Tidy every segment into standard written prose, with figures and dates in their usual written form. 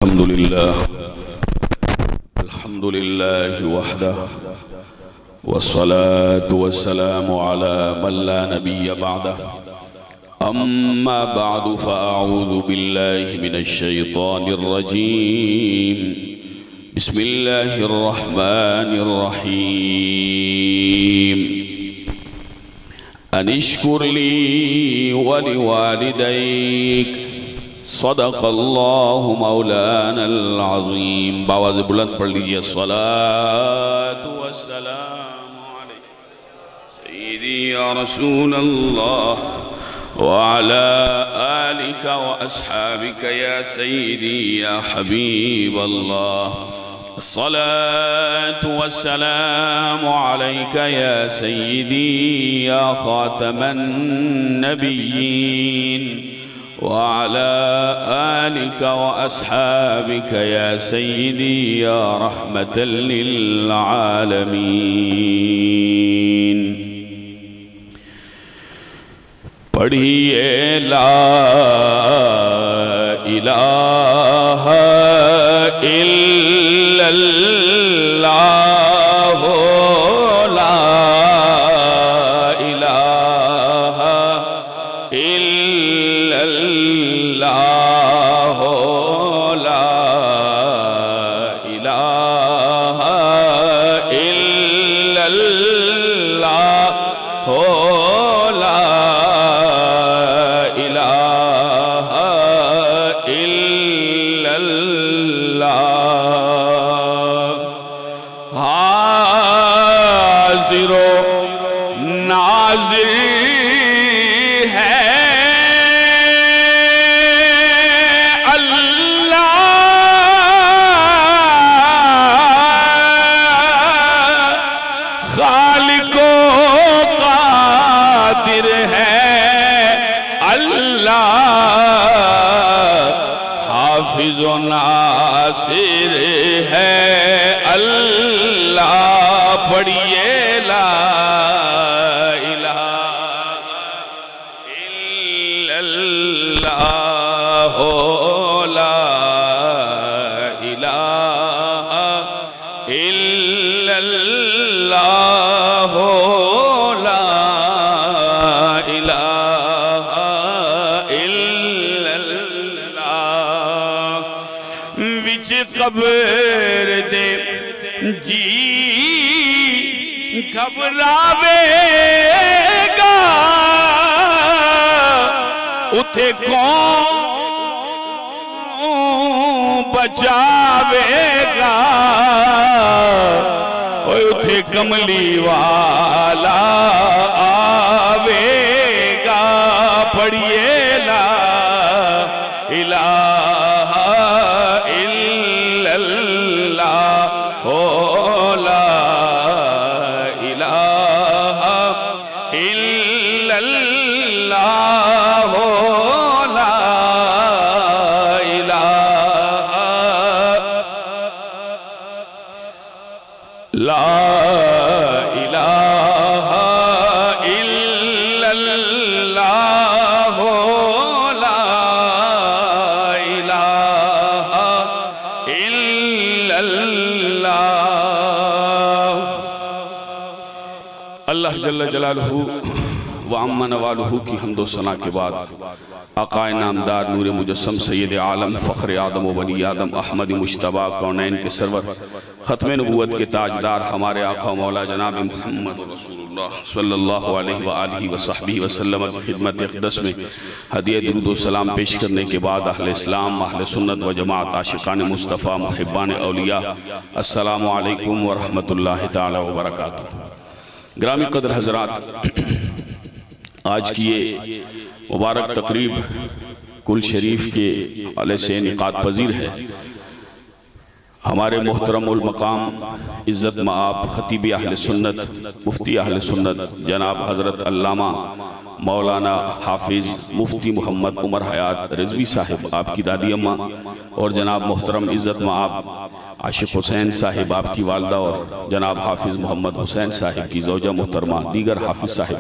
अल्हम्दुलिल्लाह वहदह वस्सलातु वस्सलामु अला मन ला नबिय्य बअदह अम्मा बअदु फअऊज़ु बिल्लाहि मिनश शैतानिर रजीम बिस्मिल्लाहिर रहमानिर रहीम अनिश्कुर ली व लिवालिदैक सदक़ल्लाहु मौलानल अज़ीम। बावाज़ बुलंद पढ़ लीजिए। सलातु वस्सलामु अलैका सय्यदी या रसूलल्लाह व अला आलिका व अस्हाबिका या सय्यदी या हबीबल्लाह। सलातु वस्सलामु अलैका या सय्यदी या खातमन नबिय्यीन वअला आलिका व अस्हाबिका या सय्यदी या रहमतल लिल आलमीन। पढ़िए ला इलाहा इल्लल्लाह ला इलाहा इल्लल्लाह ला इलाहा इल्लल्लाह ला इलाहा इल्लल्लाह। हाज़िरो नाज़िर हाफिज़ो नासिर है अल्लाह। पढ़िए ला इलाहा इल्लल्लाह ला इलाहा इल्लल्लाह ला इलाहा विच कब्र दे जी घबरावेगा उथे कौन बचावेगा। उथे कमली वाला आवेगा। पढ़िए ला इलाहा इल्लल्लाह ला इलाहा इल्लल्लाह ला इलाहा ला इलाहा इल्लल्लाह ला इलाहा अल्लाह जल्ल जलालहू व अम्मा नवालहू की हम्दो सना के बाद आकाए नामदार नूर मुजस्सम सैयद आलम फ़ख्र आदम व बनी आदम अहमद मुश्तबा कौनैन के सरवर ख़त्म नबूवत के ताजदार हमारे आका मौला जनाब मुहम्मद रसूलुल्लाह सल्लल्लाहु अलैहि व आलिहि व सहबिहि वसल्लम की खिदमत अक़दस में हदिया दुरूद व सलाम पेश करने के बाद अहले इस्लाम अहले सुन्नत व जमात आशिकान मुस्तफ़ा मुहिब्बान औलिया अस्सलामु अलैकुम व रहमतुल्लाहि तआला व बरकातुहू। ग्रामी कदर हज़रात, आज की ये मुबारक तकरीब कुल शरीफ के हवाले से इनेकाद पजीर है। हमारे मोहतरमुल मकाम इज़्ज़त मआब खतीब अहले सुन्नत मुफ्ती अहले सुन्नत जनाब हज़रत अल्लामा मौलाना हाफिज़ मुफ्ती मोहम्मद उमर हयात रिजवी साहिब आपकी दादी अम्मा, और जनाब मोहतरम इज़्ज़त माब आशिक हुसैन साहिब आपकी वालदा, और जनाब हाफिज़ मोहम्मद हुसैन साहिब की ज़ौजा मोहतरमा, दीगर हाफिज़ साहिब,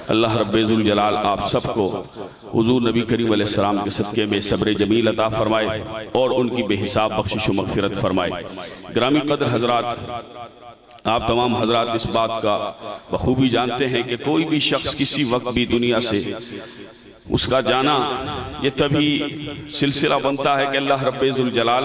अल्लाह रब्बुल जलाल आप सबको हुज़ूर नबी करीम अलैहिस्सलाम के सदक़े में सब्र जमील अता फरमाए और उनकी बेहिसाब बख्शिश व मग़फ़िरत फरमाए। ग्रामी कदर हज़रात, आप तमाम हजरात इस बात का बखूबी जानते हैं कि कोई भी शख्स किसी वक्त भी दुनिया से उसका जाना ये तभी सिलसिला बनता है कि अल्लाह रब्बुल जलाल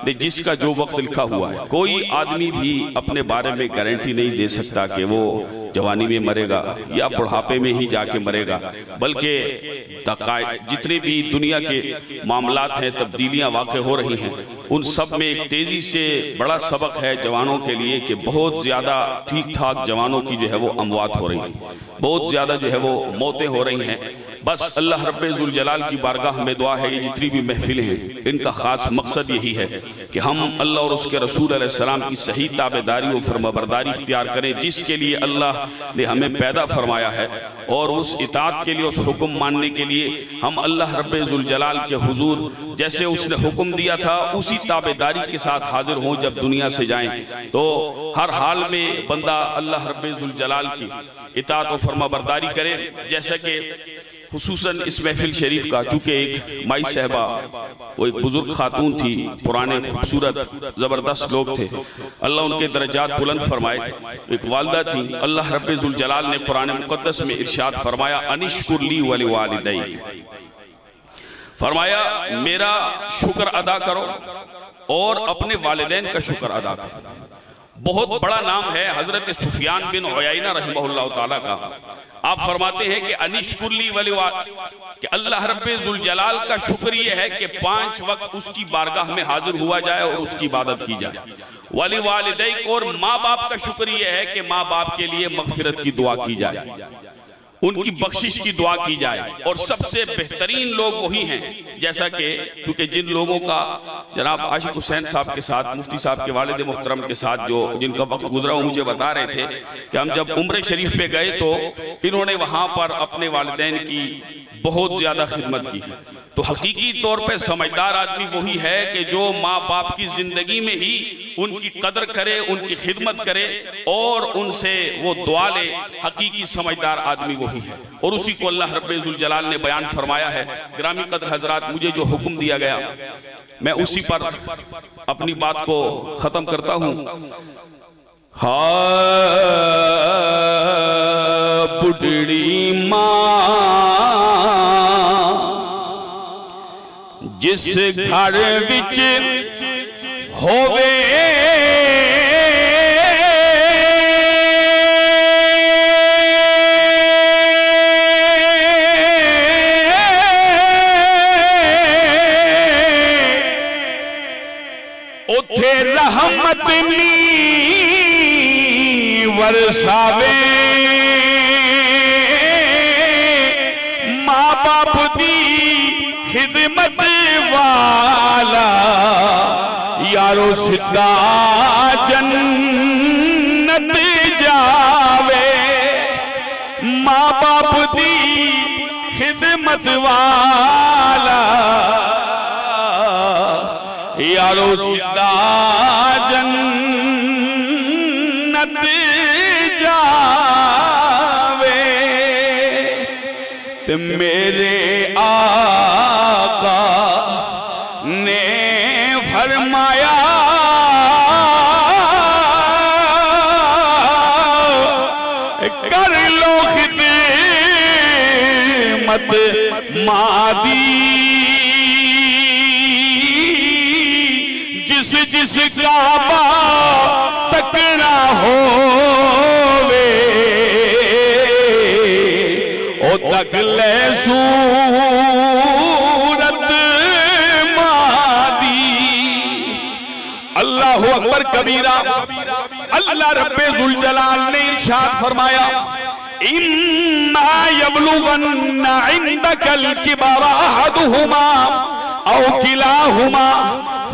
ने जिसका जो वक्त लिखा हुआ है। कोई आदमी भी अपने बारे में गारंटी नहीं दे सकता कि वो जवानी में मरेगा या बुढ़ापे में ही जाके मरेगा, बल्कि जितने भी दुनिया के मामलात हैं, तब्दीलियां वाक़ हो रही हैं, उन सब में एक तेज़ी से बड़ा सबक है जवानों के लिए कि बहुत ज़्यादा ठीक ठाक जवानों की जो है वो अमवात हो रही है, बहुत ज़्यादा जो है वो मौतें हो रही हैं। बस अल्लाह रब्बुल जलाल की बारगाह में दुआ है, ये जितनी भी महफिलें हैं इनका ख़ास मकसद यही है कि हम अल्लाह और उसके रसूल अलैहिस्सलाम की सही ताबेदारी और फरमाबरदारी इख्तियार करें, जिसके लिए अल्लाह ने हमें पैदा फरमाया है, और उस इताअत के लिए, उस हुक्म मानने के लिए हम अल्लाह रब्बुल जलाल के हुजूर जैसे उसने हुक्म दिया था उसी ताबेदारी के साथ हाजिर हों। जब दुनिया से जाएं तो हर हाल में बंदा अल्लाह रब्बुल जलाल की इताअत और फरमाबरदारी करे। जैसा कि खुसूसन इस महफिल शरीफ का, चूँकि एक माई साहबा वो एक बुजुर्ग खातून थी, पुराने खूबसूरत ज़बरदस्त लोग थे, अल्लाह उनके दर्जात बुलंद फरमाए। एक वालदा थी, अल्लाह रब्बुल जलाल ने कुरान मुक़द्दस में इरशाद फरमाया, अनिश्कुर ली व लिवालिदैक, फरमाया मेरा शुक्र अदा करो और अपने वालिदैन का शुक्र अदा करो। बहुत बड़ा नाम है हजरत सुफियान बिन उयैना रहमहुल्लाह ताला का। आप फरमाते हैं कि अनिश्कुरली वली कि अल्लाह रब्बुल जलाल का शुक्र ये है कि 5 वक्त उसकी बारगाह में हाजिर हुआ जाए और उसकी इबादत की जाए। वली वालिदैक, और माँ बाप का शुक्र ये है कि माँ बाप के लिए मग़फ़िरत की दुआ की जाए, उनकी बख्शिश की दुआ की जाए। और सबसे बेहतरीन लोग वही हैं, जैसा कि क्योंकि जिन लोगों का जनाब आशिक हुसैन साहब के साथ, मुफ्ती साहब के वालिद मोहतरम के साथ जो जिनका वक्त गुजरा, वो मुझे बता रहे थे कि हम जब उम्र शरीफ पे गए तो इन्होंने वहाँ पर अपने वालिदैन की बहुत ज़्यादा खिदमत की। तो हकीकी तौर पे समझदार आदमी वही है कि जो माँ बाप की ज़िंदगी में ही उनकी कदर करे, उनकी खिदमत करे और उनसे वो दुआ ले। हकीकी समझदार आदमी वही है, और उसी को अल्लाह रब्बुल जलाल ने बयान फरमाया है। ग्रामी कदर हजरात, मुझे जो हुक्म दिया गया मैं उसी पर अपनी बात को ख़त्म करता हूँ। बुढ़ड़ी माँ जिस घर विच होवे उथे रहमत नी वरसावे, माँ बाप दी खिदमत वाला यारो सीधा जन्नत जावे। माँ बाप दी खिदमत वाला यारो सीधा जन्नत जावे। ते मेरे आका ने फरमाया कर लो खिदमत मादी, जिस जिसका तकना होवे ओ तक ले सूरत मादी। अल्लाहु अकबर कबीरा। अल्लाह रब्बुल जलाल ने इरशाद फरमाया, इम्मा यबलुगन्ना इंदकल किबरा अहदुहुमा औ किलाहुमा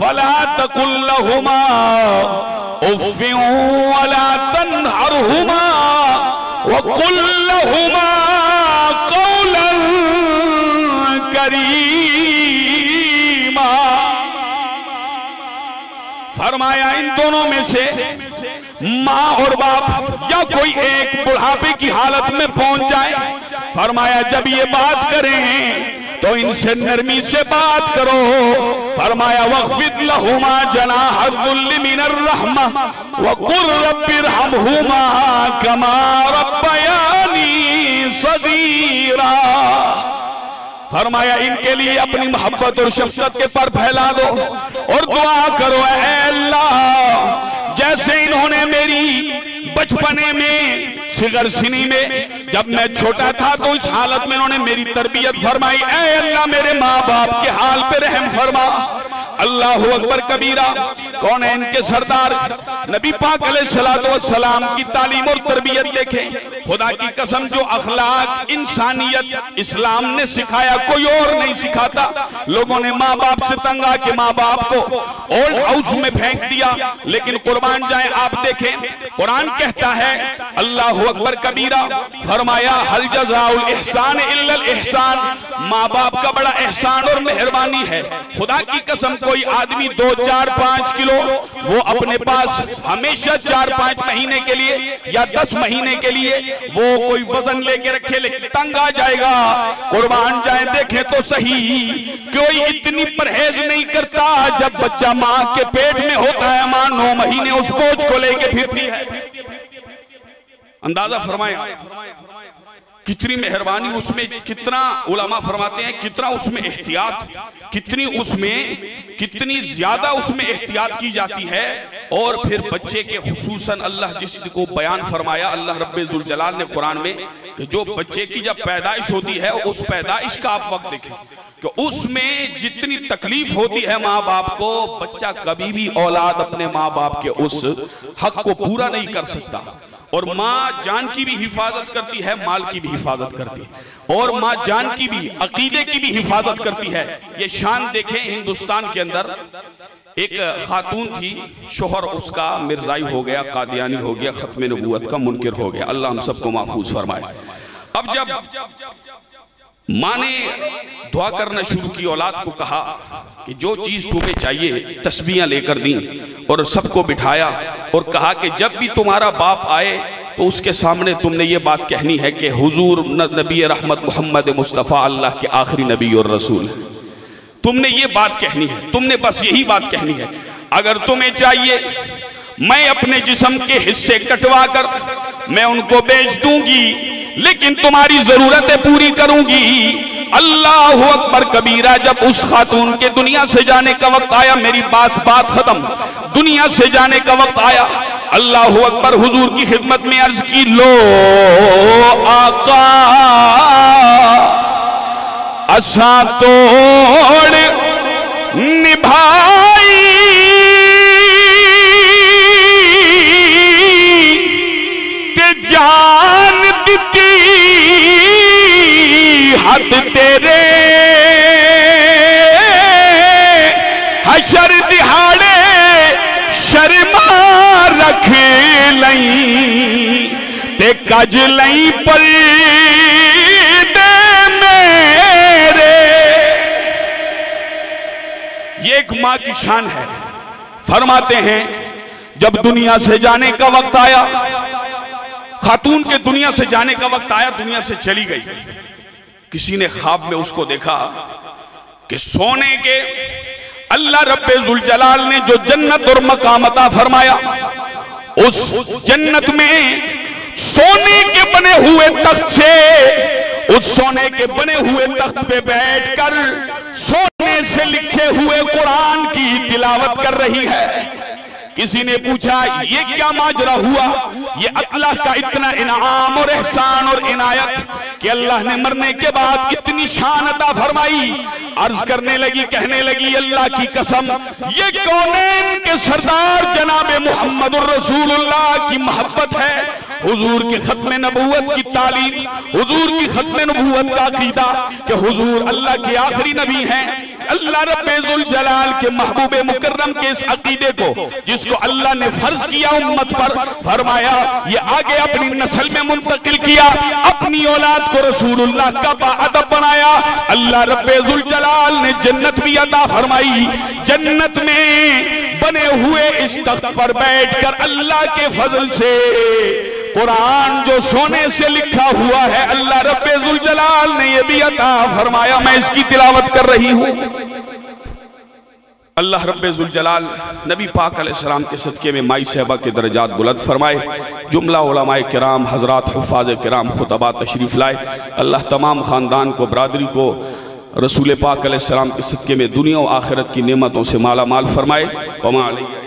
फला तकुल लहुमा उफ़्फ़िन वला तन्हरहुमा वकुल लहुमा करीमा। फरमाया इन दोनों में से माँ और बाप या कोई एक बुढ़ापे की हालत में पहुंच जाए, फरमाया जब ये बात करें तो इनसे नरमी से बात करो। फरमाया वख्फिद लहुमा जनाहज़ुल्लि मिनर रहमा वक़ुल रब्बिरहमहुमा कमा रब्बयानी सगीरा। फरमाया इनके लिए अपनी मोहब्बत और शफ़क़त के पर फैला दो और दुआ करो, ऐ अल्लाह जैसे इन्होंने मेरी बचपने में सिगर सिनी में जब मैं छोटा था तो इस हालत में इन्होंने मेरी तरबियत फरमाई, ऐ अल्लाह मेरे माँ बाप के हाल पे रहम फरमा। अल्लाहु अकबर कबीरा। कौन है इनके सरदार नबी पाक अलैहिस्सलातु वस्सलाम की तालीम और तरबियत देखें। खुदा की कसम जो अखलाक इंसानियत इस्लाम ने सिखाया कोई और नहीं सिखाता। लोगों ने माँ बाप से तंग आके माँ बाप को ओल्ड हाउस में फेंक दिया, लेकिन कुर्बान जाए आप देखें कुरान कहता है अल्लाहु अकबर कबीरा, फरमाया हल जज़ाउल इहसान इल्लल इहसान। माँ बाप का बड़ा एहसान और मेहरबानी है। खुदा की कसम कोई आदमी 2, 4, 5 किलो वो अपने पास हमेशा 4-5 महीने के लिए या 10 महीने के लिए वो कोई वजन लेके रखे, लेकिन तंग आ जाएगा। कुर्बान जाए देखें तो सही कोई इतनी परहेज नहीं करता। जब बच्चा माँ के पेट में होता है, माँ 9 महीने उस बोझ को लेके फिरती है। अंदाजा फरमाए कितनी मेहरबानी उसमें, कितना उलमा फरमाते हैं कितना उसमें एहतियात, कितनी ज्यादा उसमें एहतियात की जाती है। और फिर बच्चे के खुसूसन अल्लाह जिसको बयान फरमाया अल्लाह रब्बे जुल जलाल ने कुरान में कि जो बच्चे की जब पैदाइश होती है उस पैदाइश का आप वक्त देखें कि उसमें जितनी तकलीफ होती है माँ बाप को, बच्चा कभी भी औलाद अपने माँ बाप के उस हक को पूरा नहीं कर सकता। और माँ जान की भी हिफाजत करती है, माल की भी हिफाजत करती है, और माँ जान की भी अकीदे की भी हिफाजत करती है। ये शान देखें हिंदुस्तान के अंदर एक खातून थी, शोहर उसका मिर्जाई हो गया, कादियानी हो गया, खत्म नबूवत का मुनकिर हो गया। अल्लाह हम सबको महफूज फरमाए। अब जब माँ ने दुआ करना शुरू की, औलाद को कहा कि जो चीज तुम्हें चाहिए तस्बीहां लेकर दी और सबको बिठाया और कहा कि जब भी तुम्हारा बाप आए तो उसके सामने तुमने ये बात कहनी है कि हुजूर नबी रहमत मोहम्मद मुस्तफ़ा अल्लाह के आखिरी नबी और रसूल। तुमने ये बात कहनी है, तुमने बस यही बात कहनी है। अगर तुम्हें चाहिए मैं अपने जिस्म के हिस्से कटवा कर मैं उनको बेच दूंगी, लेकिन तुम्हारी जरूरतें पूरी करूंगी। अल्लाहु अकबर कबीरा। जब उस खातून के दुनिया से जाने का वक्त आया, मेरी बात खत्म, दुनिया से जाने का वक्त आया, अल्लाहु अकबर हुजूर की खिदमत में अर्ज की, लो आका असा तोड़ निभाई ते जान दिती हद तेरे हशर दिहाड़े शर्मा रख लई ते कज लई पर ये एक माँ की शान है। फरमाते हैं जब दुनिया से जाने का वक्त आया, खातून के दुनिया से जाने का वक्त आया, दुनिया से चली गई। किसी ने ख्वाब में उसको देखा कि सोने के अल्लाह रब्बे जुल जलाल ने जो जन्नत और मकाम अता फरमाया, उस जन्नत में सोने के बने हुए तख्त से, उस सोने के बने हुए तख्त पे बैठकर सोने से लिखे हुए कुरान की तिलावत कर रही है। किसी ने पूछा ये क्या माजरा हुआ? ये अल्लाह का इतना इनाम और एहसान और इनायत कि अल्लाह ने मरने के बाद इतनी शान अता फरमाई। अर्ज करने लगी, कहने लगी, अल्लाह की कसम ये कौनैन के सरदार जनाब मुहम्मदुर रसूलुल्लाह की मोहब्बत है, हुजूर की खत्म नबूवत की तालीम, हुजूर की खत्म नबूवत का अकीदा कि हुजूर अल्लाह के आखिरी नबी हैं। अल्लाह रब्बुल जलाल के महबूब मुकर्रम के इस अकीदे को जिसको अल्लाह ने फर्ज किया उम्मत पर, फरमाया ये आगे अपनी नस्ल में मुंतकिल किया, अपनी औलाद को रसूलुल्लाह का बाअदब बनाया। अल्लाह रब्बुल जलाल ने जन्नत भी अता फरमाई। जन्नत में बने हुए इस तख्त पर बैठकर अल्लाह के फजल से कुरान जो सोने से लिखा हुआ है, अल्लाह रब्बुल जलाल ने ये भी अता फरमाया, मैं इसकी तिलावत कर रही हूँ। अल्लाह रब्बुल जलाल नबी पाक अलैहिस्सलाम के सदके में माई साहबा के दर्जात बुलंद फरमाए। जुमला उलमाए किराम, हजरात हुफ़ाज़ किराम, खुतबा तशरीफ़ लाए। अल्लाह तमाम ख़ानदान को, बरादरी को रसूल पाक अलैहिस्सलाम के सदके में दुनिया और आखिरत की नेमतों से माला माल फरमाए। वमा अलैहि